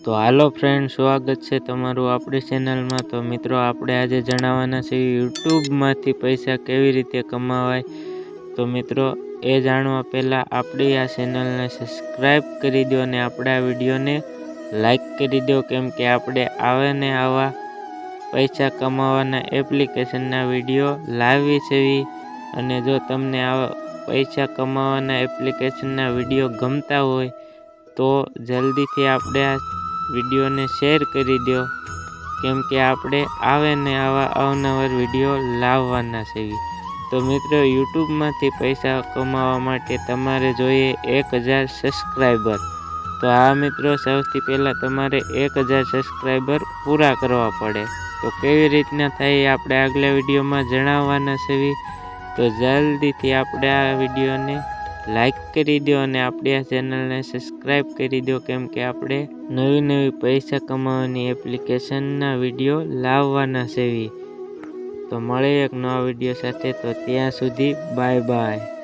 તો હાલો ફ્રેન્ડ, સ્વાગત છે તમારું આપણી ચેનલમાં। તો મિત્રો, આપણે આજે જણાવવાના છે યુટ્યુબમાંથી પૈસા કેવી રીતે કમાવાય। તો મિત્રો, એ જાણવા પહેલાં આપણી આ ચેનલને સબસ્ક્રાઈબ કરી દો અને આપણા વિડીયોને લાઈક કરી દો, કેમ કે આપણે આવે ને આવા પૈસા કમાવાના એપ્લિકેશનના વિડીયો લાવી છે। અને જો તમને આવા પૈસા કમાવાના એપ્લિકેશનના વિડીયો ગમતા હોય તો જલ્દીથી આપણે આ વિડીયોને શેર કરી દો, કેમ કે આપણે આવે ને આવા અવનવર વિડીયો લાવવાના છે। તો મિત્રો, યુટ્યુબમાંથી પૈસા કમાવા માટે તમારે જોઈએ 1000 સબસ્ક્રાઈબર। તો આ મિત્રો, સૌથી પહેલાં તમારે 1000 સબસ્ક્રાઈબર પૂરા કરવા પડે। તો કેવી રીતના થાય એ આપણે આગલા વિડીયોમાં જણાવવાના છે। તો જલ્દીથી આપણે આ વિડીયોને લાઈક કરી દો અને આપણી આ ચેનલને સબસ્ક્રાઈબ કરી દો, કેમ કે આપણે નવી પૈસા કમાવાની એપ્લિકેશનના વિડીયો લાવવાના છે। તો મળીએ એક નવા વિડીયો સાથે। તો ત્યાં સુધી બાય બાય।